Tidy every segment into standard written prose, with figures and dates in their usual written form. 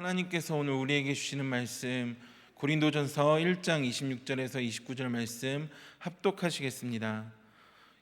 하나님께서 오늘 우리에게 주시는 말씀 고린도전서 1장 26절에서 29절 말씀 합독하시겠습니다.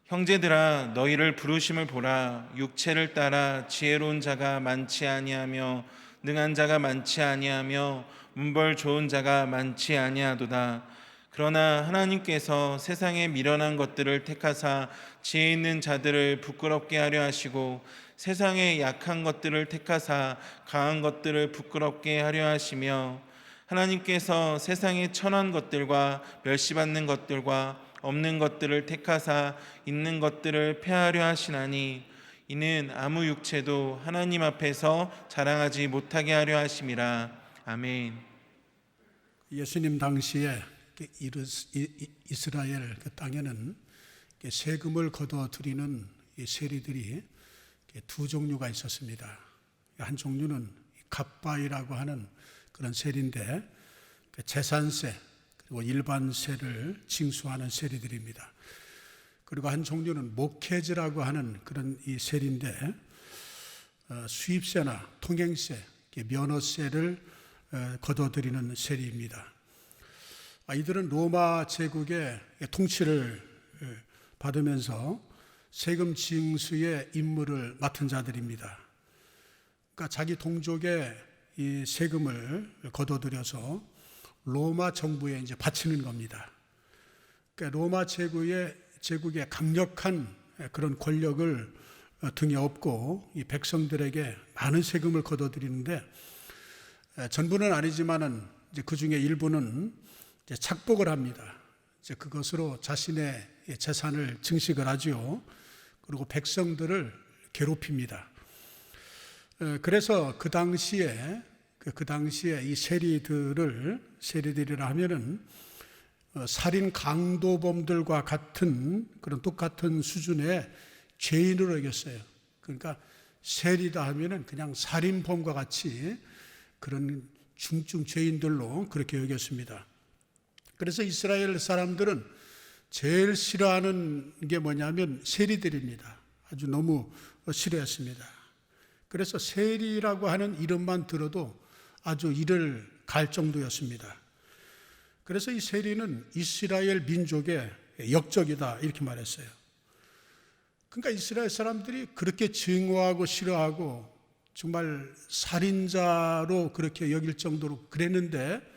형제들아 너희를 부르심을 보라. 육체를 따라 지혜로운 자가 많지 아니하며 능한 자가 많지 아니하며 문벌 좋은 자가 많지 아니하도다. 그러나 하나님께서 세상에 미련한 것들을 택하사 지혜 있는 자들을 부끄럽게 하려 하시고 세상에 약한 것들을 택하사 강한 것들을 부끄럽게 하려 하시며 하나님께서 세상에 천한 것들과 멸시받는 것들과 없는 것들을 택하사 있는 것들을 폐하려 하시나니 이는 아무 육체도 하나님 앞에서 자랑하지 못하게 하려 하심이라. 아멘. 예수님 당시에 이스라엘 그 땅에는 세금을 거둬들이는 세리들이 두 종류가 있었습니다. 한 종류는 갑바이라고 하는 그런 세리인데 재산세 그리고 일반세를 징수하는 세리들입니다. 그리고 한 종류는 목회즈라고 하는 그런 이 세리인데 수입세나 통행세, 면허세를 거둬들이는 세리입니다. 이들은 로마 제국의 통치를 받으면서 세금 징수의 임무를 맡은 자들입니다. 그러니까 자기 동족의 이 세금을 거둬들여서 로마 정부에 이제 바치는 겁니다. 그러니까 로마 제국의 강력한 그런 권력을 등에 업고 이 백성들에게 많은 세금을 거둬들이는데 전부는 아니지만은 이제 그 중에 일부는 이제 착복을 합니다. 이제 그것으로 자신의 재산을 증식을 하죠. 그리고 백성들을 괴롭힙니다. 그래서 그 당시에 이 세리들이라 하면은 살인 강도범들과 같은 그런 똑같은 수준의 죄인으로 여겼어요. 그러니까 세리다 하면은 그냥 살인범과 같이 그런 중증 죄인들로 그렇게 여겼습니다. 그래서 이스라엘 사람들은 제일 싫어하는 게 뭐냐면 세리들입니다. 아주 너무 싫어했습니다. 그래서 세리라고 하는 이름만 들어도 아주 이를 갈 정도였습니다. 그래서 이 세리는 이스라엘 민족의 역적이다 이렇게 말했어요. 그러니까 이스라엘 사람들이 그렇게 증오하고 싫어하고 정말 살인자로 그렇게 여길 정도로 그랬는데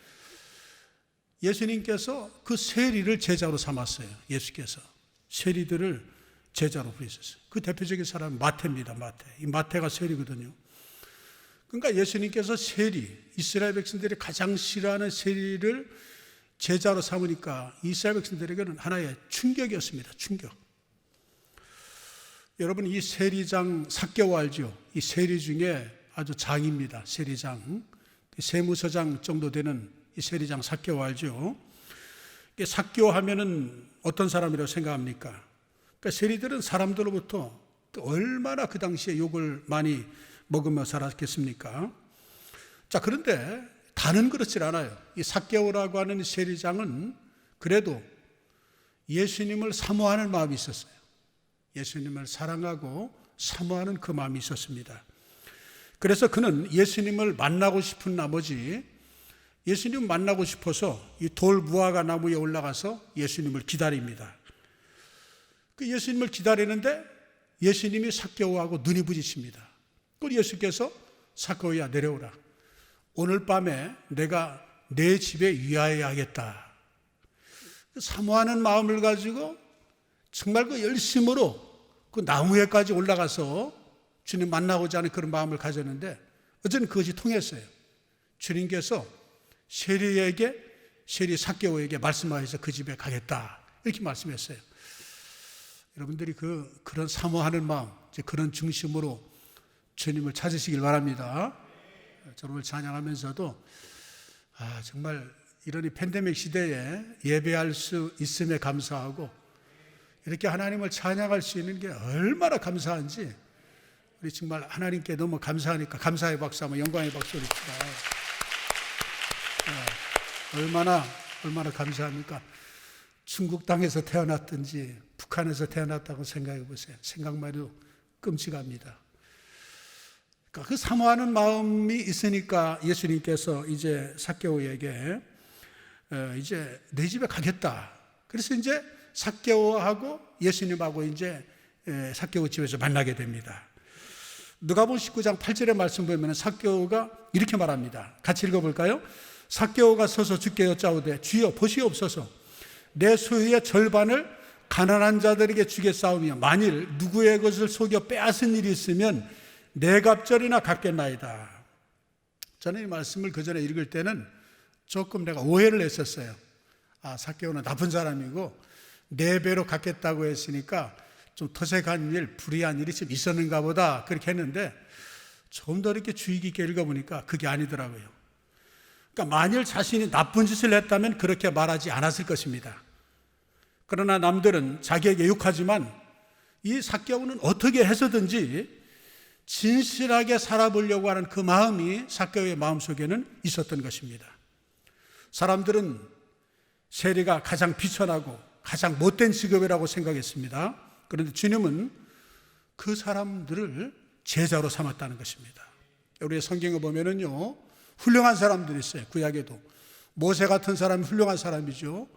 예수님께서 그 세리를 제자로 삼았어요. 예수께서 세리들을 제자로 부르셨어요. 그 대표적인 사람은 마태입니다. 이 마태가 세리거든요. 그러니까 예수님께서 이스라엘 백성들이 가장 싫어하는 세리를 제자로 삼으니까 이스라엘 백성들에게는 하나의 충격이었습니다. 충격. 여러분 이 세리장 삭개오 알죠? 이 세리 중에 아주 장입니다. 세리장. 세무서장 정도 되는 이 세리장 삭개오 알죠? 삭개오 하면은 어떤 사람이라고 생각합니까? 그러니까 세리들은 사람들로부터 얼마나 그 당시에 욕을 많이 먹으며 살았겠습니까? 자, 그런데 다는 그렇지 않아요. 이 삭개오라고 하는 세리장은 그래도 예수님을 사모하는 마음이 있었어요. 예수님을 사랑하고 사모하는 그 마음이 있었습니다. 그래서 그는 예수님을 만나고 싶은 나머지 예수님 만나고 싶어서 이 돌 무화과 나무에 올라가서 예수님을 기다립니다. 그 예수님을 기다리는데 예수님이 삭개오하고 눈이 부딪힙니다. 그 예수께서 삭개오야 내려오라. 오늘 밤에 내가 내 집에 위하여야겠다. 사모하는 마음을 가지고 정말 그 열심으로 그 나무에까지 올라가서 주님 만나고자 하는 그런 마음을 가졌는데 어쨌든 그것이 통했어요. 주님께서 세리 삭개오에게 말씀하셔서 그 집에 가겠다 이렇게 말씀했어요. 여러분들이 그런 사모하는 마음, 그런 중심으로 주님을 찾으시길 바랍니다. 저를 찬양하면서도 정말 이런 팬데믹 시대에 예배할 수 있음에 감사하고 이렇게 하나님을 찬양할 수 있는 게 얼마나 감사한지 우리 정말 하나님께 너무 감사하니까 감사의 박수 한번 영광의 박수를 칩시다. 얼마나 감사합니까? 중국 땅에서 태어났든지 북한에서 태어났다고 생각해 보세요. 생각만 해도 끔찍합니다. 그 사모하는 마음이 있으니까 예수님께서 이제 삭개오에게 이제 내 집에 가겠다. 그래서 이제 삭개오하고 예수님하고 이제 삭개오 집에서 만나게 됩니다. 누가복음 19장 8절의 말씀 보면 삭개오가 이렇게 말합니다. 같이 읽어볼까요? 삭개오가 서서 주께 여짜오되 주여 보시옵소서 내 소유의 절반을 가난한 자들에게 주겠사오며 만일 누구의 것을 속여 빼앗은 일이 있으면 네 갑절이나 갚겠나이다. 저는 이 말씀을 그 전에 읽을 때는 조금 내가 오해를 했었어요. 삭개오는 나쁜 사람이고 4배로 갚겠다고 했으니까 좀 토색한 일, 불의한 일이 좀 있었는가 보다 그렇게 했는데 좀 더 이렇게 주의 깊게 읽어보니까 그게 아니더라고요. 그러니까 만일 자신이 나쁜 짓을 했다면 그렇게 말하지 않았을 것입니다. 그러나 남들은 자기에게 욕하지만 이 삭개오는 어떻게 해서든지 진실하게 살아보려고 하는 그 마음이 삭개오의 마음속에는 있었던 것입니다. 사람들은 세리가 가장 비천하고 가장 못된 직업이라고 생각했습니다. 그런데 주님은 그 사람들을 제자로 삼았다는 것입니다. 우리 성경에 보면은요, 훌륭한 사람들이 있어요. 구약에도 모세 같은 사람이 훌륭한 사람이죠.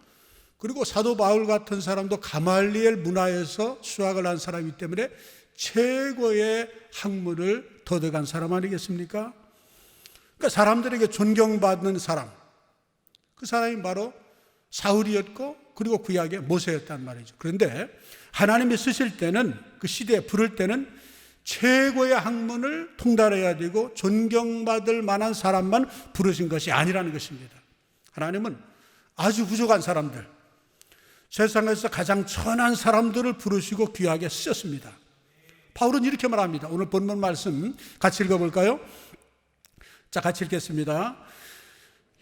그리고 사도 바울 같은 사람도 가말리엘 문화에서 수학을 한 사람이기 때문에 최고의 학문을 터득한 사람 아니겠습니까? 그러니까 사람들에게 존경받는 사람, 그 사람이 바로 사울이었고 그리고 구약의 모세였단 말이죠. 그런데 하나님이 쓰실 때는 그 시대에 부를 때는 최고의 학문을 통달해야 되고 존경받을 만한 사람만 부르신 것이 아니라는 것입니다. 하나님은 아주 부족한 사람들, 세상에서 가장 천한 사람들을 부르시고 귀하게 쓰셨습니다. 바울은 이렇게 말합니다. 오늘 본문 말씀 같이 읽어볼까요? 자, 같이 읽겠습니다.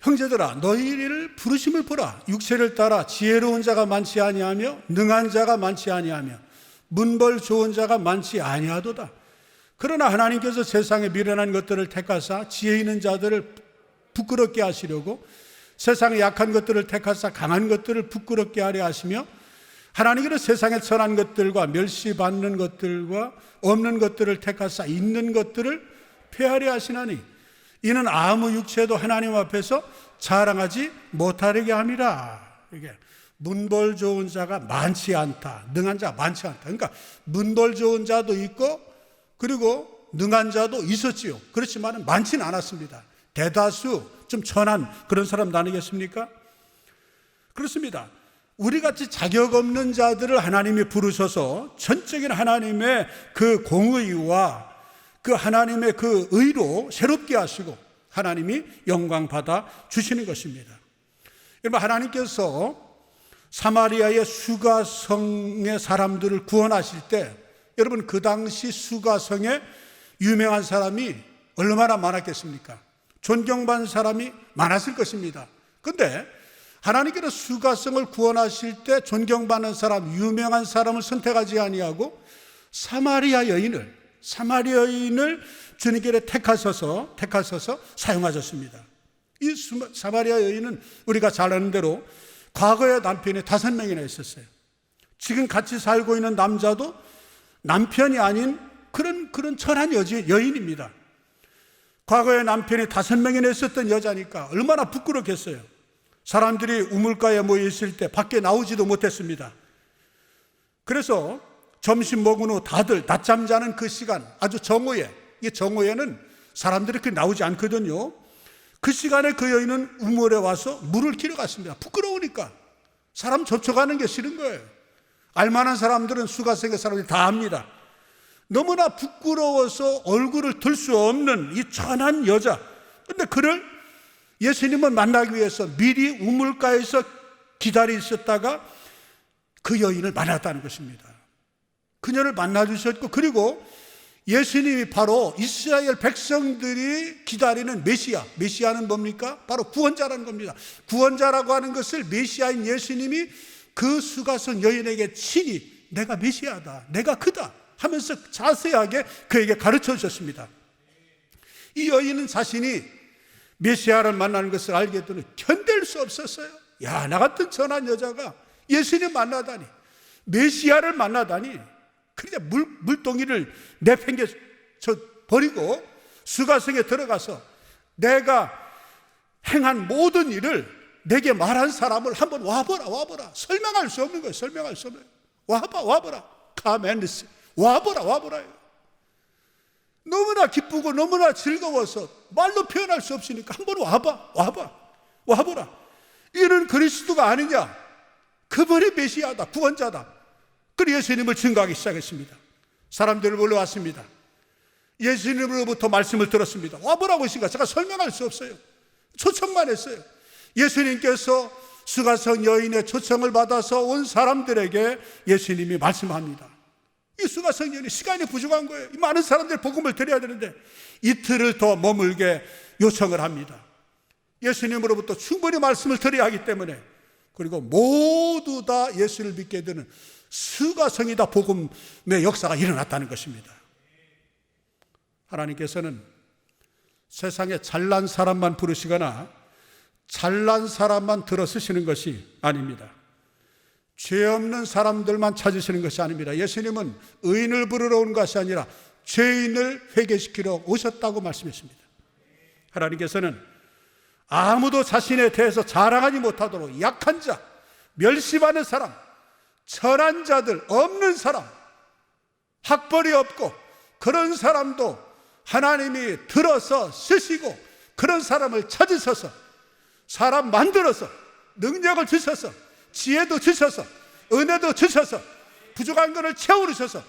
형제들아 너희를 부르심을 보라. 육체를 따라 지혜로운 자가 많지 아니하며 능한 자가 많지 아니하며 문벌 좋은 자가 많지 아니하도다. 그러나 하나님께서 세상에 미련한 것들을 택하사 지혜 있는 자들을 부끄럽게 하시려고 세상에 약한 것들을 택하사 강한 것들을 부끄럽게 하려 하시며 하나님께서 세상에 선한 것들과 멸시받는 것들과 없는 것들을 택하사 있는 것들을 폐하려 하시나니 이는 아무 육체도 하나님 앞에서 자랑하지 못하려게 함이라. 이게 문벌 좋은 자가 많지 않다, 능한 자가 많지 않다. 그러니까 문벌 좋은 자도 있고 그리고 능한 자도 있었지요. 그렇지만 많지는 않았습니다. 대다수 좀 천한 그런 사람 아니겠습니까? 그렇습니다. 우리같이 자격 없는 자들을 하나님이 부르셔서 전적인 하나님의 그 공의와 그 하나님의 그 의로 새롭게 하시고 하나님이 영광 받아 주시는 것입니다. 여러분, 하나님께서 사마리아의 수가성의 사람들을 구원하실 때 여러분 그 당시 수가성에 유명한 사람이 얼마나 많았겠습니까? 존경받는 사람이 많았을 것입니다. 그런데 하나님께서 수가성을 구원하실 때 존경받는 사람, 유명한 사람을 선택하지 아니하고 사마리아 여인을 주님께서 택하셔서 사용하셨습니다. 이 사마리아 여인은 우리가 잘 아는 대로 과거에 남편이 5명이나 있었어요. 지금 같이 살고 있는 남자도 남편이 아닌 그런 천한 여인입니다. 과거에 남편이 5명이나 있었던 여자니까 얼마나 부끄럽겠어요. 사람들이 우물가에 모여 있을 때 밖에 나오지도 못했습니다. 그래서 점심 먹은 후 다들 낮잠 자는 그 시간, 아주 정오에, 이 정오에는 사람들이 그렇게 나오지 않거든요. 그 시간에 그 여인은 우물에 와서 물을 기러 갔습니다. 부끄러우니까. 사람 접촉하는 게 싫은 거예요. 알만한 사람들은 수가성의 사람들이 다 압니다. 너무나 부끄러워서 얼굴을 들 수 없는 이 천한 여자. 근데 그를 예수님을 만나기 위해서 미리 우물가에서 기다리셨다가 그 여인을 만났다는 것입니다. 그녀를 만나주셨고, 그리고 예수님이 바로 이스라엘 백성들이 기다리는 메시아는 뭡니까? 바로 구원자라는 겁니다. 구원자라고 하는 것을 메시아인 예수님이 그 수가성 여인에게 친히 내가 메시아다, 내가 그다 하면서 자세하게 그에게 가르쳐 주셨습니다. 이 여인은 자신이 메시아를 만나는 것을 알게 되니 견딜 수 없었어요. 야, 나 같은 천한 여자가 예수님 만나다니, 메시아를 만나다니. 그러니까 물동이를 내팽겨 버리고 수가성에 들어가서 내가 행한 모든 일을 내게 말한 사람을 한번 와보라. 설명할 수 없는 거예요. 설명할 수 없는 거예요. 와보라. 가멘스. 와보라요. 너무나 기쁘고 너무나 즐거워서 말로 표현할 수 없으니까 한번 와보라. 이는 그리스도가 아니냐? 그분이 메시아다, 구원자다. 그리고 예수님을 증거하기 시작했습니다. 사람들을 불러왔습니다. 예수님으로부터 말씀을 들었습니다. 와보라고 했으니까 제가 설명할 수 없어요. 초청만 했어요. 예수님께서 수가성 여인의 초청을 받아서 온 사람들에게 예수님이 말씀합니다. 이 수가성 여인이 시간이 부족한 거예요. 이 많은 사람들 복음을 드려야 되는데 이틀을 더 머물게 요청을 합니다. 예수님으로부터 충분히 말씀을 드려야 하기 때문에, 그리고 모두 다 예수를 믿게 되는 수가성이다 복음의 역사가 일어났다는 것입니다. 하나님께서는 세상에 잘난 사람만 부르시거나 잘난 사람만 들어쓰시는 것이 아닙니다. 죄 없는 사람들만 찾으시는 것이 아닙니다. 예수님은 의인을 부르러 온 것이 아니라 죄인을 회개시키러 오셨다고 말씀했습니다. 하나님께서는 아무도 자신에 대해서 자랑하지 못하도록 약한 자, 멸시받는 사람, 천한 자들, 없는 사람, 학벌이 없고 그런 사람도 하나님이 들어서 쓰시고 그런 사람을 찾으셔서 사람 만들어서 능력을 주셔서 지혜도 주셔서 은혜도 주셔서 부족한 것을 채우셔서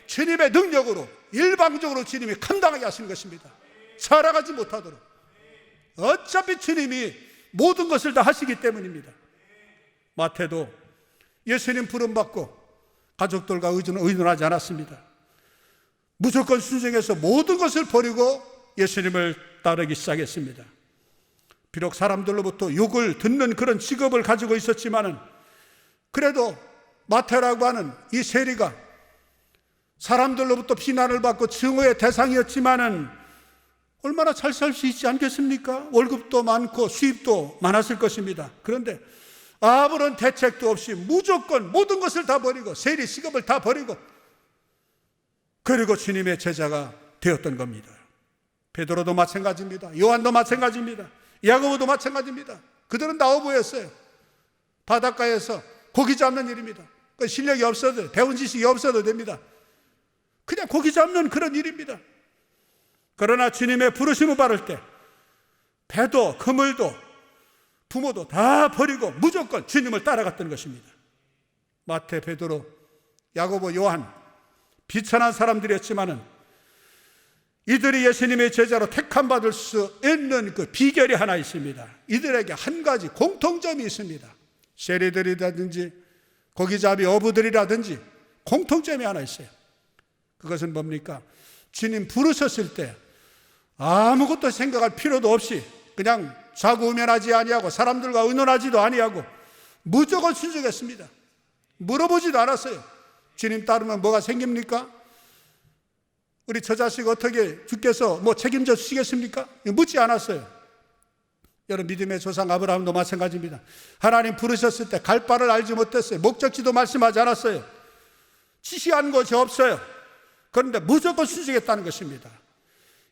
주님의 능력으로 일방적으로 주님이 감당하게 하시는 것입니다. 살아가지 못하도록. 어차피 주님이 모든 것을 다 하시기 때문입니다. 마태도 예수님 부름받고 가족들과 의논하지 않았습니다. 무조건 순종해서 모든 것을 버리고 예수님을 따르기 시작했습니다. 비록 사람들로부터 욕을 듣는 그런 직업을 가지고 있었지만은, 그래도 마태라고 하는 이 세리가 사람들로부터 비난을 받고 증오의 대상이었지만은 얼마나 잘 살 수 있지 않겠습니까? 월급도 많고 수입도 많았을 것입니다. 그런데 아무런 대책도 없이 무조건 모든 것을 다 버리고 세리 직업을 다 버리고 그리고 주님의 제자가 되었던 겁니다. 베드로도 마찬가지입니다. 요한도 마찬가지입니다. 야고보도 마찬가지입니다. 그들은 나오보였어요. 바닷가에서 고기 잡는 일입니다. 실력이 없어도, 배운 지식이 없어도 됩니다. 그냥 고기 잡는 그런 일입니다. 그러나 주님의 부르심을 받을 때 배도 그물도 부모도 다 버리고 무조건 주님을 따라갔던 것입니다. 마태, 베드로, 야고보, 요한, 비천한 사람들이었지만은 이들이 예수님의 제자로 택함받을 수 있는 그 비결이 하나 있습니다. 이들에게 한 가지 공통점이 있습니다. 세리들이라든지 고기잡이 어부들이라든지 공통점이 하나 있어요. 그것은 뭡니까? 주님 부르셨을 때 아무것도 생각할 필요도 없이 그냥 좌고우면하지 아니하고 사람들과 의논하지도 아니하고 무조건 순종했습니다. 물어보지도 않았어요. 주님 따르면 뭐가 생깁니까? 우리 저 자식 어떻게 주께서 뭐 책임져 주시겠습니까? 묻지 않았어요. 여러분, 믿음의 조상 아브라함도 마찬가지입니다. 하나님 부르셨을 때 갈 바를 알지 못했어요. 목적지도 말씀하지 않았어요. 지시한 것이 없어요. 그런데 무조건 순종했다는 것입니다.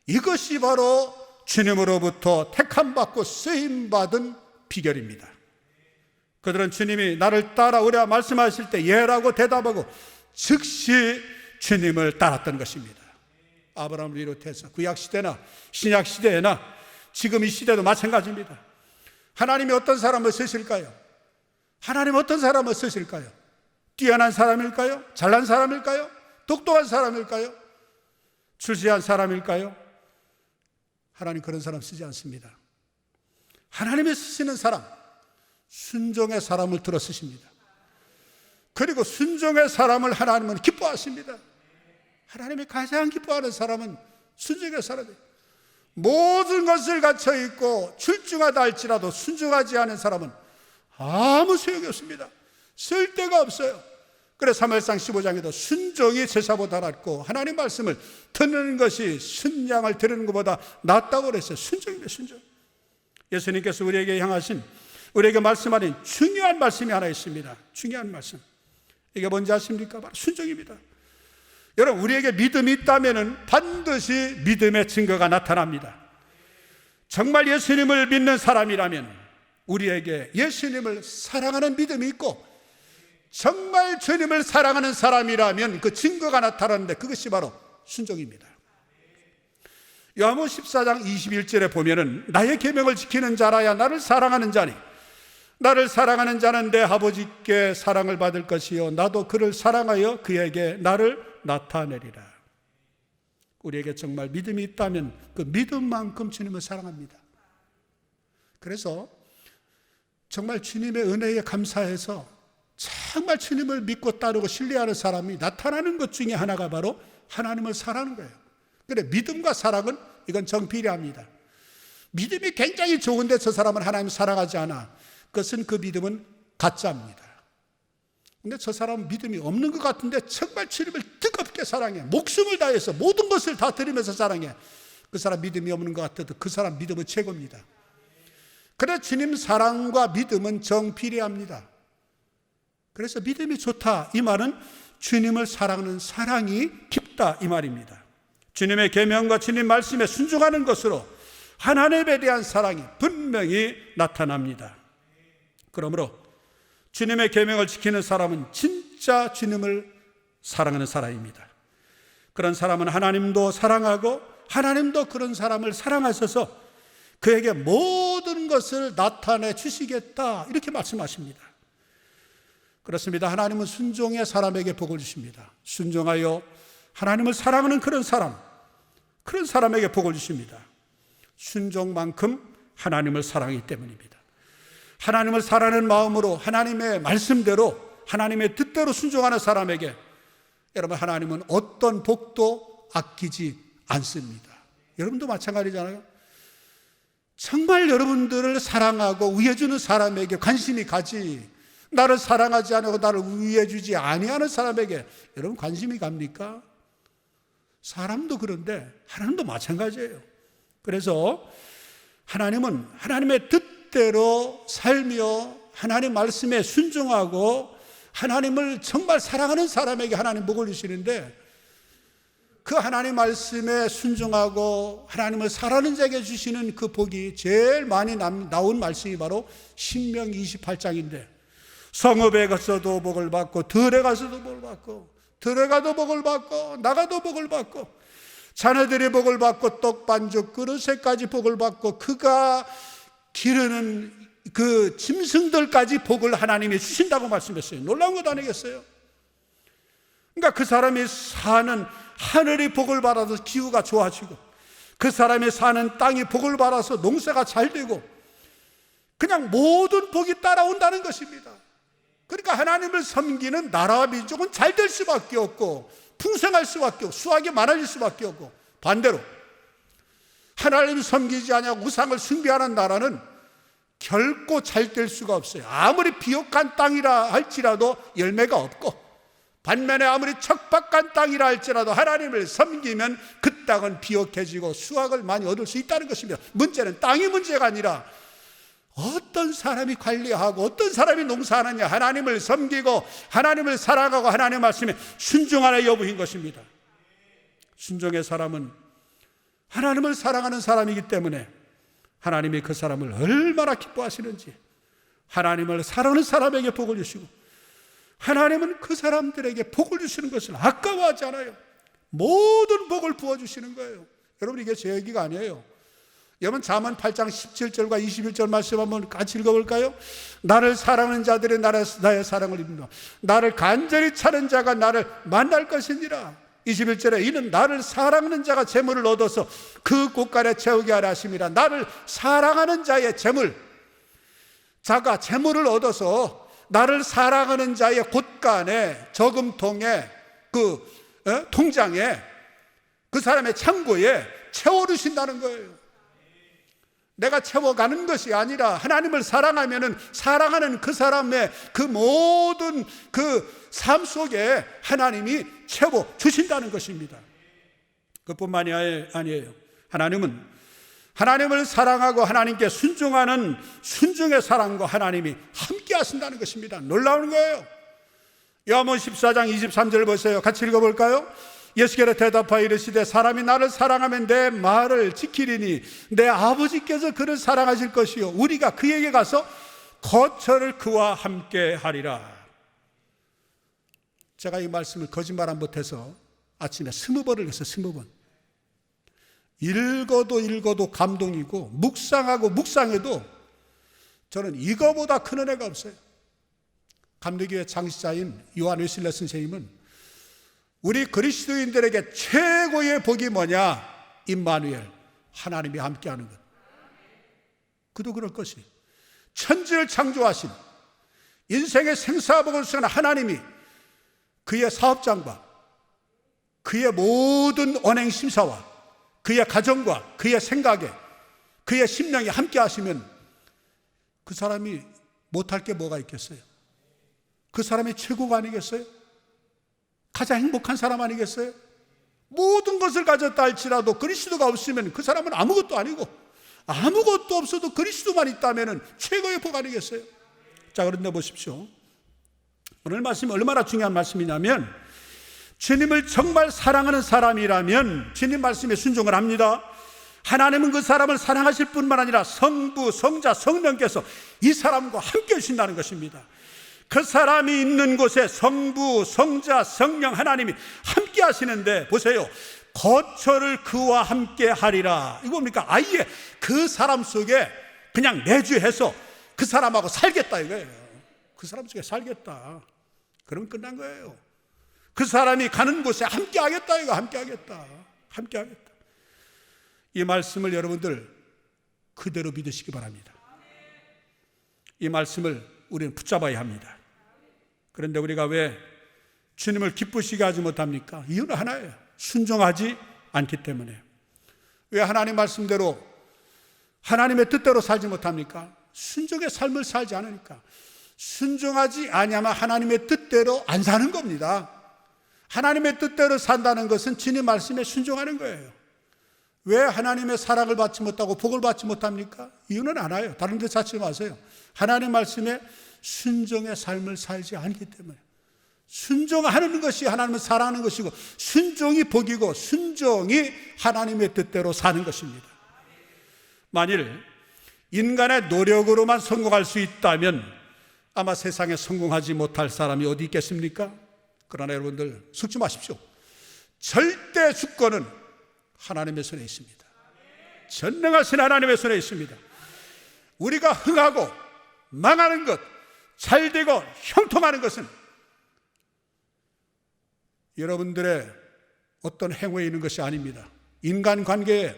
이것이 바로 주님으로부터 택함받고 쓰임받은 비결입니다. 그들은 주님이 나를 따라오랴 말씀하실 때 예라고 대답하고 즉시 주님을 따랐던 것입니다. 아브라함을 비롯해서 구약시대나 신약시대나 지금 이 시대도 마찬가지입니다. 하나님이 어떤 사람을 쓰실까요? 하나님은 어떤 사람을 쓰실까요? 뛰어난 사람일까요? 잘난 사람일까요? 똑똑한 사람일까요? 출세한 사람일까요? 하나님 그런 사람 쓰지 않습니다. 하나님이 쓰시는 사람, 순종의 사람을 들어 쓰십니다. 그리고 순종의 사람을 하나님은 기뻐하십니다. 하나님이 가장 기뻐하는 사람은 순종의 사람이에요. 모든 것을 갖춰 있고 출중하다 할지라도 순종하지 않은 사람은 아무 소용이 없습니다. 쓸 데가 없어요. 그래서 사무엘상 15장에도 순종이 제사보다 낫고 하나님 말씀을 듣는 것이 순양을 드리는 것보다 낫다고 그랬어요. 순종입니다. 순종. 예수님께서 우리에게 향하신, 우리에게 말씀하는 중요한 말씀이 하나 있습니다. 중요한 말씀. 이게 뭔지 아십니까? 바로 순종입니다. 여러분, 우리에게 믿음이 있다면 반드시 믿음의 증거가 나타납니다. 정말 예수님을 믿는 사람이라면 우리에게 예수님을 사랑하는 믿음이 있고, 정말 주님을 사랑하는 사람이라면 그 증거가 나타나는데 그것이 바로 순종입니다. 요한복음 14장 21절에 보면은 나의 계명을 지키는 자라야 나를 사랑하는 자니 나를 사랑하는 자는 내 아버지께 사랑을 받을 것이요 나도 그를 사랑하여 그에게 나를 나타내리라. 우리에게 정말 믿음이 있다면 그 믿음만큼 주님을 사랑합니다. 그래서 정말 주님의 은혜에 감사해서 정말 주님을 믿고 따르고 신뢰하는 사람이 나타나는 것 중에 하나가 바로 하나님을 사랑하는 거예요. 그래, 믿음과 사랑은 이건 정비례합니다. 믿음이 굉장히 좋은데 저 사람은 하나님을 사랑하지 않아. 그것은 그 믿음은 가짜입니다. 근데 저 사람은 믿음이 없는 것 같은데 정말 주님을 뜨겁게 사랑해. 목숨을 다해서 모든 것을 다 드리면서 사랑해. 그 사람 믿음이 없는 것 같아도 그 사람 믿음은 최고입니다. 그래, 주님 사랑과 믿음은 정비례합니다. 그래서 믿음이 좋다 이 말은 주님을 사랑하는 사랑이 깊다 이 말입니다. 주님의 계명과 주님 말씀에 순종하는 것으로 하나님에 대한 사랑이 분명히 나타납니다. 그러므로 주님의 계명을 지키는 사람은 진짜 주님을 사랑하는 사람입니다. 그런 사람은 하나님도 사랑하고 하나님도 그런 사람을 사랑하셔서 그에게 모든 것을 나타내 주시겠다 이렇게 말씀하십니다. 그렇습니다. 하나님은 순종의 사람에게 복을 주십니다. 순종하여 하나님을 사랑하는 그런 사람에게 복을 주십니다. 순종만큼 하나님을 사랑하기 때문입니다. 하나님을 사랑하는 마음으로 하나님의 말씀대로 하나님의 뜻대로 순종하는 사람에게 여러분 하나님은 어떤 복도 아끼지 않습니다. 여러분도 마찬가지잖아요. 정말 여러분들을 사랑하고 위해주는 사람에게 관심이 가지, 나를 사랑하지 않고 나를 위해주지 아니하는 사람에게 여러분 관심이 갑니까? 사람도 그런데 하나님도 마찬가지예요. 그래서 하나님은 하나님의 뜻대로 살며 하나님 말씀에 순종하고 하나님을 정말 사랑하는 사람에게 하나님 복을 주시는데, 그 하나님 말씀에 순종하고 하나님을 사랑하는 자에게 주시는 그 복이 제일 많이 나온 말씀이 바로 신명 28장인데, 성읍에 가서도 복을 받고 들에 가서도 복을 받고 들어가도 복을 받고 나가도 복을 받고 자녀들이 복을 받고 떡반죽 그릇에까지 복을 받고 그가 기르는 그 짐승들까지 복을 하나님이 주신다고 말씀했어요. 놀라운 것 아니겠어요? 그러니까 그 사람이 사는 하늘이 복을 받아서 기후가 좋아지고, 그 사람이 사는 땅이 복을 받아서 농사가 잘 되고, 그냥 모든 복이 따라온다는 것입니다. 그러니까 하나님을 섬기는 나라와 민족은 잘 될 수밖에 없고 풍성할 수밖에 없고 수확이 많아질 수밖에 없고, 반대로 하나님을 섬기지 아니하고 우상을 숭배하는 나라는 결코 잘 될 수가 없어요. 아무리 비옥한 땅이라 할지라도 열매가 없고, 반면에 아무리 척박한 땅이라 할지라도 하나님을 섬기면 그 땅은 비옥해지고 수확을 많이 얻을 수 있다는 것입니다. 문제는 땅이 문제가 아니라 어떤 사람이 관리하고 어떤 사람이 농사하느냐, 하나님을 섬기고 하나님을 사랑하고 하나님의 말씀에 순종하는 여부인 것입니다. 순종의 사람은 하나님을 사랑하는 사람이기 때문에 하나님이 그 사람을 얼마나 기뻐하시는지, 하나님을 사랑하는 사람에게 복을 주시고 하나님은 그 사람들에게 복을 주시는 것을 아까워하지 않아요. 모든 복을 부어주시는 거예요. 여러분, 이게 제 얘기가 아니에요. 여러분, 잠언 8장 17절과 21절 말씀 한번 같이 읽어볼까요? 나를 사랑하는 자들이 나의 사랑을 입는다. 나를 간절히 찾는 자가 나를 만날 것이니라. 21절에 이는 나를 사랑하는 자가 재물을 얻어서 그 곳간에 채우게 하라 하심이라. 나를 사랑하는 자의 재물, 자가 재물을 얻어서 나를 사랑하는 자의 곳간에, 저금통에, 통장에, 그 사람의 창고에 채워주신다는 거예요. 내가 채워가는 것이 아니라 하나님을 사랑하면은 사랑하는 그 사람의 그 모든 그 삶 속에 하나님이 채워주신다는 것입니다. 그뿐만이 아니에요. 하나님은 하나님을 사랑하고 하나님께 순종하는 순종의 사랑과 하나님이 함께 하신다는 것입니다. 놀라운 거예요. 요한복음 14장 23절 보세요. 같이 읽어볼까요? 예수께서 대답하여 이르시되 사람이 나를 사랑하면 내 말을 지키리니 내 아버지께서 그를 사랑하실 것이요 우리가 그에게 가서 거처를 그와 함께 하리라. 제가 이 말씀을 거짓말 안 못해서 아침에 20번을 했어요. 20번. 읽어도 감동이고 묵상하고 묵상해도 저는 이거보다 큰 은혜가 없어요. 감리교회 창시자인 요한 웨슬레 선생님은 우리 그리스도인들에게 최고의 복이 뭐냐? 임마누엘, 하나님이 함께하는 것. 그도 그럴 것이 천지를 창조하신 인생의 생사복을 수행한 하나님이 그의 사업장과 그의 모든 언행 심사와 그의 가정과 그의 생각에 그의 심령이 함께 하시면 그 사람이 못할 게 뭐가 있겠어요? 그 사람이 최고가 아니겠어요? 가장 행복한 사람 아니겠어요? 모든 것을 가졌다 할지라도 그리스도가 없으면 그 사람은 아무것도 아니고 아무것도 없어도 그리스도만 있다면 최고의 복 아니겠어요? 자, 그런데 보십시오. 오늘 말씀이 얼마나 중요한 말씀이냐면 주님을 정말 사랑하는 사람이라면 주님 말씀에 순종을 합니다. 하나님은 그 사람을 사랑하실 뿐만 아니라 성부, 성자, 성령께서 이 사람과 함께 하신다는 것입니다. 그 사람이 있는 곳에 성부, 성자, 성령 하나님이 함께 하시는데 보세요. 거처를 그와 함께 하리라. 이거 뭡니까? 아예 그 사람 속에 그냥 내주해서 그 사람하고 살겠다 이거예요. 그 사람 속에 살겠다. 그러면 끝난 거예요. 그 사람이 가는 곳에 함께 하겠다 이거. 함께 하겠다. 함께 하겠다. 이 말씀을 여러분들 그대로 믿으시기 바랍니다. 이 말씀을 우리는 붙잡아야 합니다. 그런데 우리가 왜 주님을 기쁘시게 하지 못합니까? 이유는 하나예요. 순종하지 않기 때문에. 왜 하나님 말씀대로 하나님의 뜻대로 살지 못합니까? 순종의 삶을 살지 않으니까. 순종하지 아니하면 하나님의 뜻대로 안 사는 겁니다. 하나님의 뜻대로 산다는 것은 주님 말씀에 순종하는 거예요. 왜 하나님의 사랑을 받지 못하고 복을 받지 못합니까? 이유는 하나예요. 다른 데 찾지 마세요. 하나님 말씀에 순종의 삶을 살지 않기 때문에. 순종하는 것이 하나님을 사랑하는 것이고 순종이 복이고 순종이 하나님의 뜻대로 사는 것입니다. 만일 인간의 노력으로만 성공할 수 있다면 아마 세상에 성공하지 못할 사람이 어디 있겠습니까? 그러나 여러분들 속지 마십시오. 절대 주권은 하나님의 손에 있습니다. 전능하신 하나님의 손에 있습니다. 우리가 흥하고 망하는 것, 잘되고 형통하는 것은 여러분들의 어떤 행위에 있는 것이 아닙니다. 인간관계에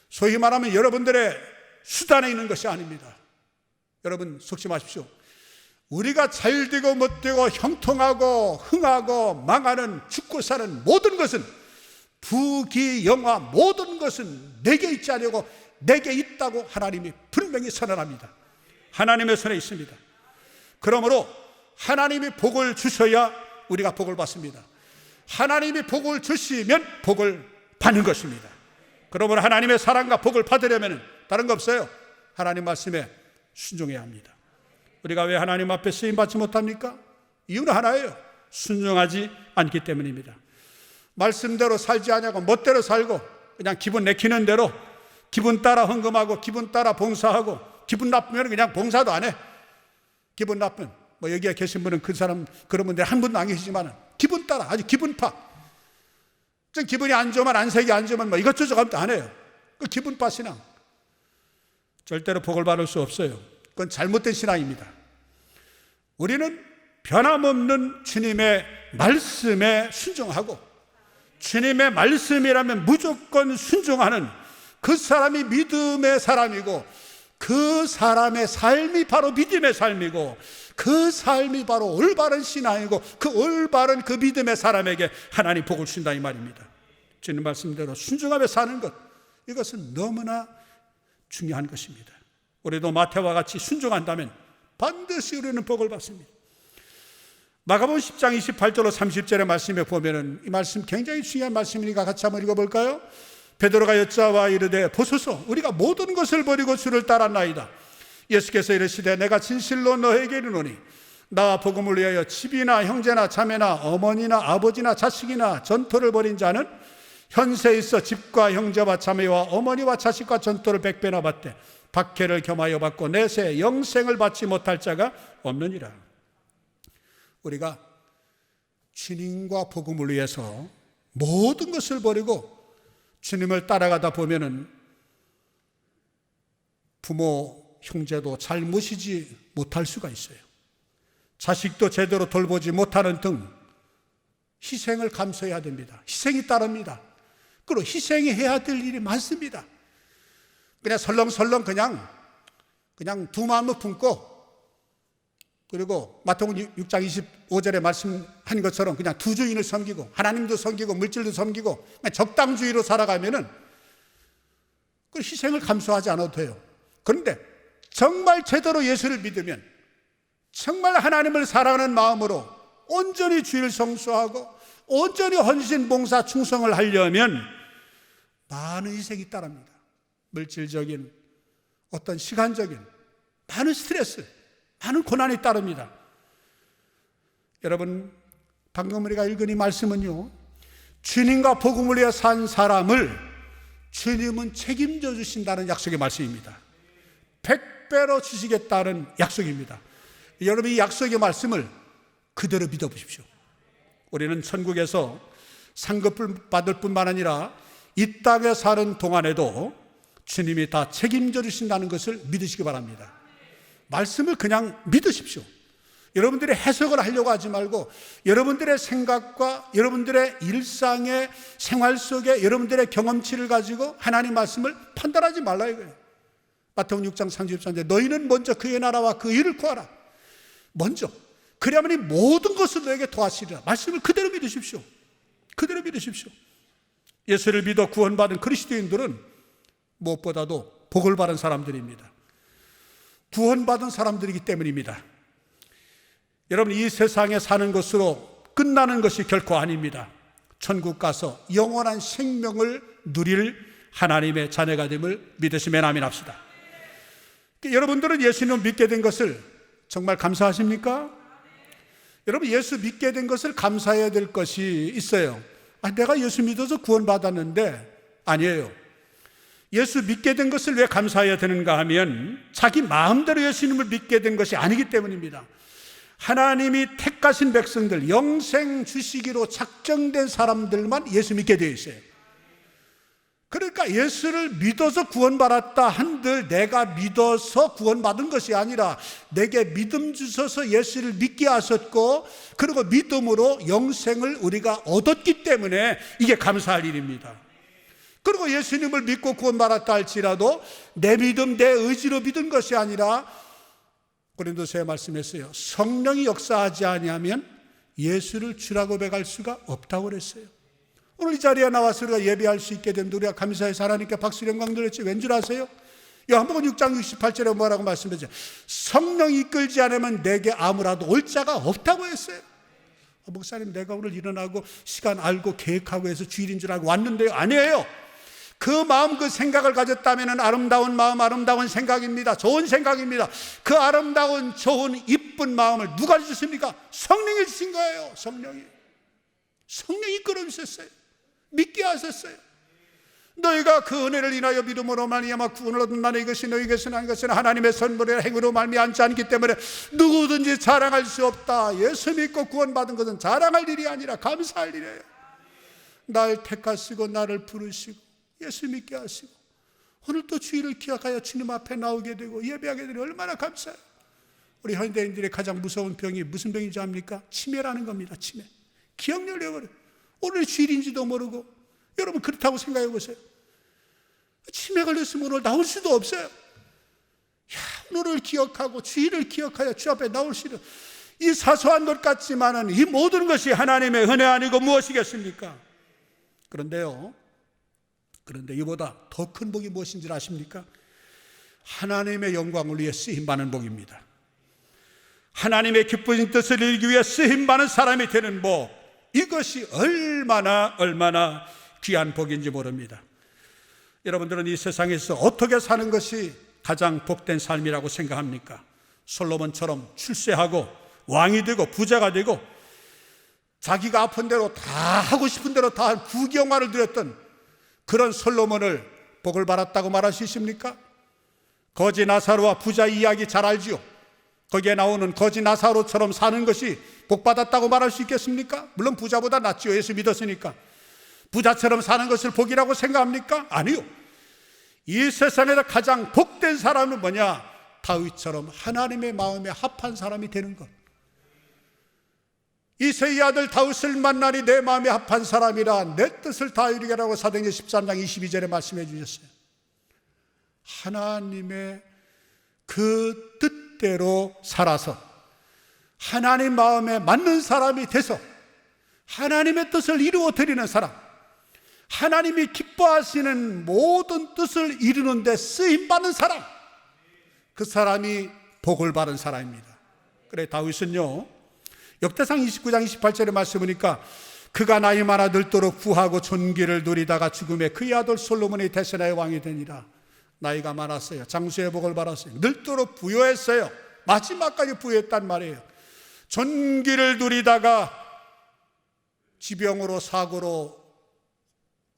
소위 말하면 여러분들의 수단에 있는 것이 아닙니다. 여러분 속지 마십시오. 우리가 잘되고 못되고 형통하고 흥하고 망하는 죽고 사는 모든 것은 부귀영화 모든 것은 내게 있지 않고 내게 있다고 하나님이 분명히 선언합니다. 하나님의 손에 있습니다. 그러므로 하나님이 복을 주셔야 우리가 복을 받습니다. 하나님이 복을 주시면 복을 받는 것입니다. 그러므로 하나님의 사랑과 복을 받으려면 다른 거 없어요. 하나님 말씀에 순종해야 합니다. 우리가 왜 하나님 앞에 쓰임받지 못합니까? 이유는 하나예요. 순종하지 않기 때문입니다. 말씀대로 살지 않냐고 멋대로 살고 그냥 기분 내키는 대로 기분 따라 헌금하고 기분 따라 봉사하고 기분 나쁘면 그냥 봉사도 안 해. 기분 나쁜 뭐 여기에 계신 분은 그 사람 그런 분들 한 분도 안 계시지만 기분 따라 아주 기분파. 좀 기분이 안 좋으면 안색이 안 좋으면 뭐 이것저것 하면 안 해요. 그 기분파 신앙 절대로 복을 받을 수 없어요. 그건 잘못된 신앙입니다. 우리는 변함없는 주님의 말씀에 순종하고 주님의 말씀이라면 무조건 순종하는 그 사람이 믿음의 사람이고 그 사람의 삶이 바로 믿음의 삶이고 그 삶이 바로 올바른 신앙이고 그 올바른 그 믿음의 사람에게 하나님 복을 주신다 이 말입니다. 주님 말씀대로 순종하며 사는 것 이것은 너무나 중요한 것입니다. 우리도 마태와 같이 순종한다면 반드시 우리는 복을 받습니다. 마가복음 10장 28절로 30절의 말씀에 보면은 이 말씀 굉장히 중요한 말씀이니까 같이 한번 읽어볼까요? 베드로가 여짜와 이르되 보소서 우리가 모든 것을 버리고 주를 따랐나이다. 예수께서 이르시되 내가 진실로 너에게 이르노니 나와 복음을 위하여 집이나 형제나 자매나 어머니나 아버지나 자식이나 전토를 벌인 자는 현세에 있어 집과 형제와 자매와 어머니와 자식과 전토를 100배나 받되 박해를 겸하여 받고 내세 영생을 받지 못할 자가 없느니라. 우리가 주님과 복음을 위해서 모든 것을 버리고 주님을 따라가다 보면은 부모, 형제도 잘 모시지 못할 수가 있어요. 자식도 제대로 돌보지 못하는 등 희생을 감수해야 됩니다. 희생이 따릅니다. 그리고 희생이 해야 될 일이 많습니다. 그냥 설렁설렁 그냥 두 마음을 품고, 그리고 마태복음 6장 25절에 말씀한 것처럼 그냥 두 주인을 섬기고 하나님도 섬기고 물질도 섬기고 그냥 적당주의로 살아가면은 그 희생을 감수하지 않아도 돼요. 그런데 정말 제대로 예수를 믿으면, 정말 하나님을 사랑하는 마음으로 온전히 주의를 성수하고 온전히 헌신, 봉사, 충성을 하려면 많은 희생이 따릅니다. 물질적인, 어떤 시간적인 많은 스트레스, 많은 고난이 따릅니다. 여러분, 방금 우리가 읽은 이 말씀은요, 주님과 복음을 위해 산 사람을 주님은 책임져 주신다는 약속의 말씀입니다. 100배로 주시겠다는 약속입니다. 여러분, 이 약속의 말씀을 그대로 믿어보십시오. 우리는 천국에서 상급을 받을 뿐만 아니라 이 땅에 사는 동안에도 주님이 다 책임져 주신다는 것을 믿으시기 바랍니다. 말씀을 그냥 믿으십시오. 여러분들이 해석을 하려고 하지 말고 여러분들의 생각과 여러분들의 일상의 생활 속에 여러분들의 경험치를 가지고 하나님 말씀을 판단하지 말라 이거예요. 마태복음 6장 33절, 너희는 먼저 그의 나라와 그 일을 구하라. 먼저. 그래야만 이 모든 것을 너에게 더하시리라. 말씀을 그대로 믿으십시오. 그대로 믿으십시오. 예수를 믿어 구원받은 그리스도인들은 무엇보다도 복을 받은 사람들입니다. 구원받은 사람들이기 때문입니다. 여러분, 이 세상에 사는 것으로 끝나는 것이 결코 아닙니다. 천국 가서 영원한 생명을 누릴 하나님의 자녀가 됨을 믿으시면 아멘 합시다. 여러분들은 예수님을 믿게 된 것을 정말 감사하십니까? 여러분, 예수 믿게 된 것을 감사해야 될 것이 있어요. 내가 예수 믿어서 구원받았는데, 아니에요. 예수 믿게 된 것을 왜 감사해야 되는가 하면 자기 마음대로 예수님을 믿게 된 것이 아니기 때문입니다. 하나님이 택하신 백성들, 영생 주시기로 작정된 사람들만 예수 믿게 되어 있어요. 그러니까 예수를 믿어서 구원받았다 한들 내가 믿어서 구원받은 것이 아니라 내게 믿음 주셔서 예수를 믿게 하셨고, 그리고 믿음으로 영생을 우리가 얻었기 때문에 이게 감사할 일입니다. 그리고 예수님을 믿고 구원받았다 할지라도 내 믿음, 내 의지로 믿은 것이 아니라 고린도서에 말씀했어요. 성령이 역사하지 아니하면 예수를 주라고 고백할 수가 없다고 그랬어요. 오늘 이 자리에 나와서 우리가 예배할 수 있게 된 우리가 감사해서 하나님께 박수 영광 드렸지. 왠 줄 아세요? 요한복음 6장 68절에 뭐라고 말씀하죠? 성령이 이끌지 않으면 내게 아무라도 올 자가 없다고 했어요. 목사님, 내가 오늘 일어나고 시간 알고 계획하고 해서 주일인 줄 알고 왔는데요. 아니에요. 그 마음, 그 생각을 가졌다면 아름다운 마음, 아름다운 생각입니다. 좋은 생각입니다. 그 아름다운, 좋은, 이쁜 마음을 누가 주십니까? 성령이 주신 거예요. 성령이 끌어주셨어요. 믿게 하셨어요. 너희가 그 은혜를 인하여 믿음으로 말미암아 구원을 얻는다는 이것이 너희에게서 난 것은 하나님의 선물의 행위로 말미암지 않기 때문에 누구든지 자랑할 수 없다. 예수 믿고 구원받은 것은 자랑할 일이 아니라 감사할 일이에요. 날 택하시고 나를 부르시고 예수 믿게 하시고 오늘 또 주일을 기억하여 주님 앞에 나오게 되고 예배하게 되니 얼마나 감사해요. 우리 현대인들의 가장 무서운 병이 무슨 병인지 압니까? 치매라는 겁니다. 치매. 기억력을 잃어버려요. 오늘 주일인지도 모르고. 여러분, 그렇다고 생각해 보세요. 치매 걸렸으면 오늘 나올 수도 없어요. 오늘을 기억하고 주일을 기억하여 주 앞에 나올 수도. 이 사소한 것 같지만은 이 모든 것이 하나님의 은혜 아니고 무엇이겠습니까? 그런데 이보다 더 큰 복이 무엇인지 아십니까? 하나님의 영광을 위해 쓰임받는 복입니다. 하나님의 기쁘신 뜻을 이루기 위해 쓰임받는 사람이 되는 복, 이것이 얼마나 귀한 복인지 모릅니다. 여러분들은 이 세상에서 어떻게 사는 것이 가장 복된 삶이라고 생각합니까? 솔로몬처럼 출세하고 왕이 되고 부자가 되고 자기가 아픈 대로 다 하고 싶은 대로 다 부경화를 누렸던 그런 솔로몬을 복을 받았다고 말할 수 있습니까? 거지 나사로와 부자 이야기 잘 알지요. 거기에 나오는 거지 나사로처럼 사는 것이 복 받았다고 말할 수 있겠습니까? 물론 부자보다 낫지요. 예수 믿었으니까. 부자처럼 사는 것을 복이라고 생각합니까? 아니요. 이 세상에서 가장 복된 사람은 뭐냐? 다윗처럼 하나님의 마음에 합한 사람이 되는 것. 이새의 아들 다윗을 만나니 내 마음에 합한 사람이라 내 뜻을 다 이루게라고 사도행전 13장 22절에 말씀해 주셨어요. 하나님의 그 뜻대로 살아서 하나님 마음에 맞는 사람이 돼서 하나님의 뜻을 이루어 드리는 사람, 하나님이 기뻐하시는 모든 뜻을 이루는 데 쓰임받는 사람, 그 사람이 복을 받은 사람입니다. 그래 다윗은요, 역대상 29장 28절에 말씀 보니까 그가 나이 많아 늙도록 부하고 존귀를 누리다가 죽음에 그의 아들 솔로몬이 대신하여 왕이 되니라. 나이가 많았어요. 장수의 복을 받았어요. 늙도록 부여했어요. 마지막까지 부여했단 말이에요. 존귀를 누리다가 지병으로 사고로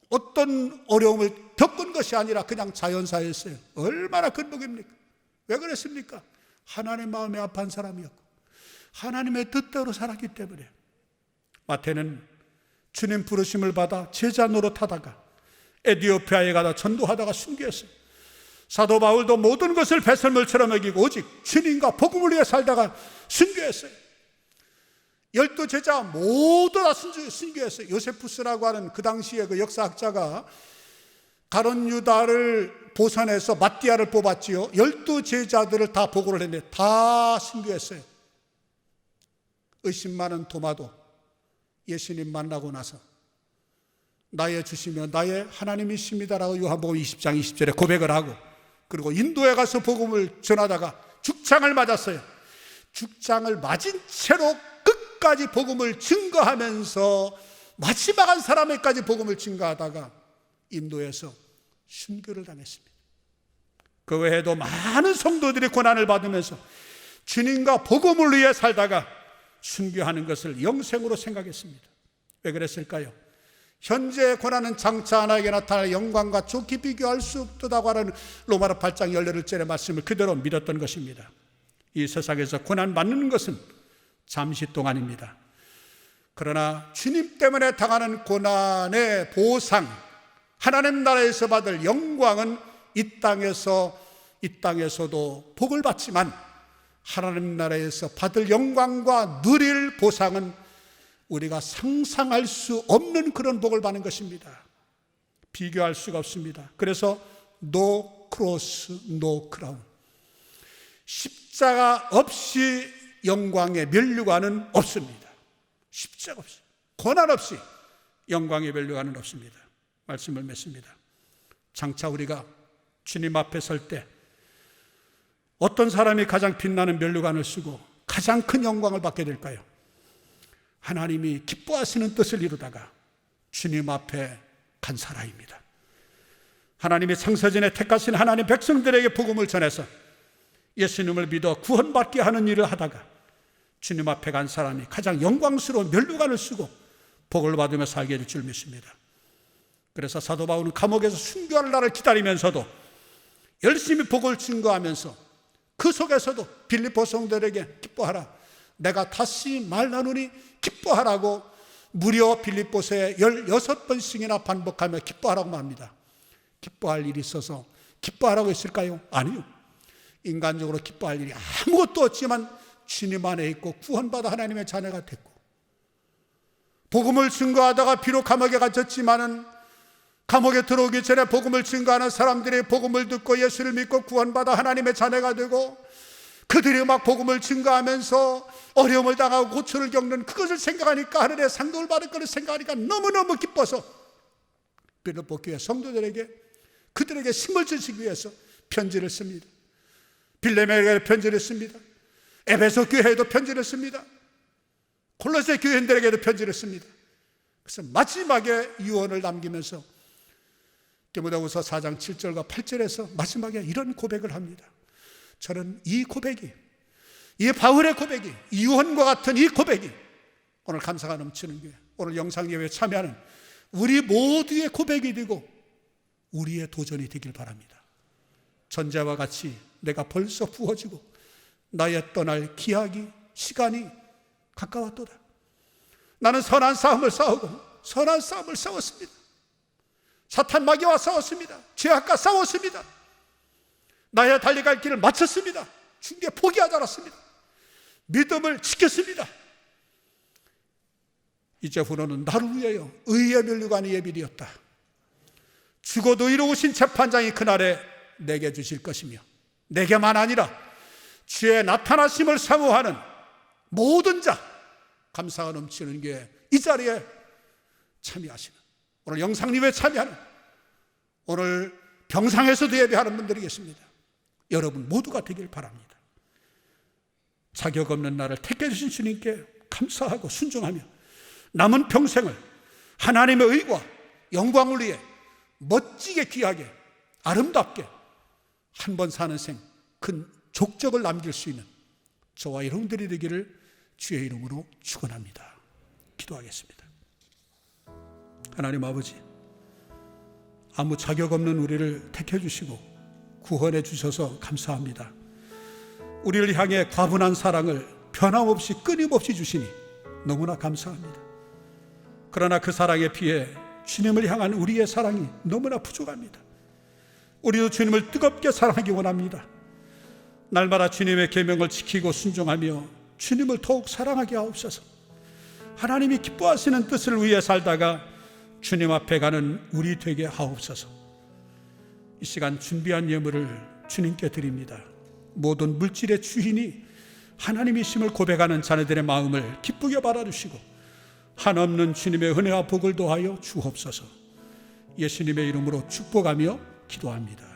어떤 어려움을 겪은 것이 아니라 그냥 자연사였어요. 얼마나 큰 복입니까? 왜 그랬습니까? 하나님 마음에 합한 사람이었고 하나님의 뜻대로 살았기 때문에. 마태는 주님 부르심을 받아 제자 노릇하다가 에티오피아에 가다 전도하다가 순교했어요. 사도 바울도 모든 것을 배설물처럼 여기고 오직 주님과 복음을 위해 살다가 순교했어요. 12 제자 모두 다 순교했어요. 요세푸스라고 하는 그 당시에 그 역사학자가 가룟 유다를 보선해서 마띠아를 뽑았지요. 12 제자들을 다 보고를 했는데 다 순교했어요. 의심 많은 도마도 예수님 만나고 나서 나의 주시며 나의 하나님이십니다라고 요한복음 20장 20절에 고백을 하고, 그리고 인도에 가서 복음을 전하다가 죽창을 맞았어요. 죽창을 맞은 채로 끝까지 복음을 증거하면서 마지막 한 사람에까지 복음을 증거하다가 인도에서 순교를 당했습니다. 그 외에도 많은 성도들이 고난을 받으면서 주님과 복음을 위해 살다가 순교하는 것을 영생으로 생각했습니다. 왜 그랬을까요? 현재의 고난은 장차 하나에게 나타날 영광과 좋게 비교할 수 없다고 하는 로마서 8장 18절의 말씀을 그대로 믿었던 것입니다. 이 세상에서 고난 받는 것은 잠시 동안입니다. 그러나 주님 때문에 당하는 고난의 보상, 하나님 나라에서 받을 영광은 이 땅에서도 복을 받지만 하나님 나라에서 받을 영광과 누릴 보상은 우리가 상상할 수 없는 그런 복을 받는 것입니다. 비교할 수가 없습니다. 그래서 No cross, no crown. 십자가 없이 영광의 면류관은 없습니다. 십자가 없이, 고난 없이 영광의 면류관은 없습니다. 말씀을 맺습니다. 장차 우리가 주님 앞에 설 때 어떤 사람이 가장 빛나는 면류관을 쓰고 가장 큰 영광을 받게 될까요? 하나님이 기뻐하시는 뜻을 이루다가 주님 앞에 간 사람입니다. 하나님이 창세전에 택하신 하나님 백성들에게 복음을 전해서 예수님을 믿어 구원받게 하는 일을 하다가 주님 앞에 간 사람이 가장 영광스러운 면류관을 쓰고 복을 받으며 살게 될 줄 믿습니다. 그래서 사도 바울은 감옥에서 순교할 날을 기다리면서도 열심히 복을 증거하면서 그 속에서도 빌립보 성도들에게 기뻐하라, 내가 다시 말하노니 기뻐하라고 무려 빌립보서에 16번씩이나 반복하며 기뻐하라고 말합니다. 기뻐할 일이 있어서 기뻐하라고 했을까요? 아니요. 인간적으로 기뻐할 일이 아무것도 없지만 주님 안에 있고 구원받아 하나님의 자녀가 됐고, 복음을 증거하다가 비록 감옥에 갇혔지만은 감옥에 들어오기 전에 복음을 증거하는 사람들이 복음을 듣고 예수를 믿고 구원받아 하나님의 자녀가 되고, 그들이 막 복음을 증거하면서 어려움을 당하고 고초를 겪는 그것을 생각하니까, 하늘의 상급을 받을 것을 생각하니까 너무너무 기뻐서 빌립보 교회 성도들에게, 그들에게 힘을 주시기 위해서 편지를 씁니다. 빌레몬에게 편지를 씁니다. 에베소 교회에도 편지를 씁니다. 골로새 교인들에게도 편지를 씁니다. 그래서 마지막에 유언을 남기면서 디모데후서 4장 7절과 8절에서 마지막에 이런 고백을 합니다. 저는 이 고백이 이 바울의 고백이, 이유헌과 같은 이 고백이 오늘 감사가 넘치는 교회, 오늘 영상예배에 참여하는 우리 모두의 고백이 되고 우리의 도전이 되길 바랍니다. 전제와 같이 내가 벌써 부어지고 나의 떠날 기약이, 시간이 가까웠도다. 나는 선한 싸움을 싸우고 선한 싸움을 싸웠습니다. 사탄 마귀와 싸웠습니다. 죄악과 싸웠습니다. 나의 달려갈 길을 마쳤습니다. 중대 포기하지 않았습니다. 믿음을 지켰습니다. 이제부로는 나를 위하여 의의 면류관이 예비되었다. 죽어도 이루신 재판장이 그날에 내게 주실 것이며 내게만 아니라 주의 나타나심을 사모하는 모든 자, 감사가 넘치는 게 이 자리에 참여하시는, 오늘 영상예배에 참여하는, 오늘 병상에서도 예배하는 분들이 계십니다. 여러분 모두가 되길 바랍니다. 자격 없는 나를 택해 주신 주님께 감사하고 순종하며 남은 평생을 하나님의 의와 영광을 위해 멋지게, 귀하게, 아름답게 한 번 사는 생 큰 족적을 남길 수 있는 저와 여러분들이 되기를 주의 이름으로 축원합니다. 기도하겠습니다. 하나님 아버지, 아무 자격 없는 우리를 택해 주시고 구원해 주셔서 감사합니다. 우리를 향해 과분한 사랑을 변함없이 끊임없이 주시니 너무나 감사합니다. 그러나 그 사랑에 비해 주님을 향한 우리의 사랑이 너무나 부족합니다. 우리도 주님을 뜨겁게 사랑하기 원합니다. 날마다 주님의 계명을 지키고 순종하며 주님을 더욱 사랑하게 하옵소서. 하나님이 기뻐하시는 뜻을 위해 살다가 주님 앞에 가는 우리 되게 하옵소서. 이 시간 준비한 예물을 주님께 드립니다. 모든 물질의 주인이 하나님이심을 고백하는 자녀들의 마음을 기쁘게 받아주시고 한없는 주님의 은혜와 복을 더하여 주옵소서. 예수님의 이름으로 축복하며 기도합니다.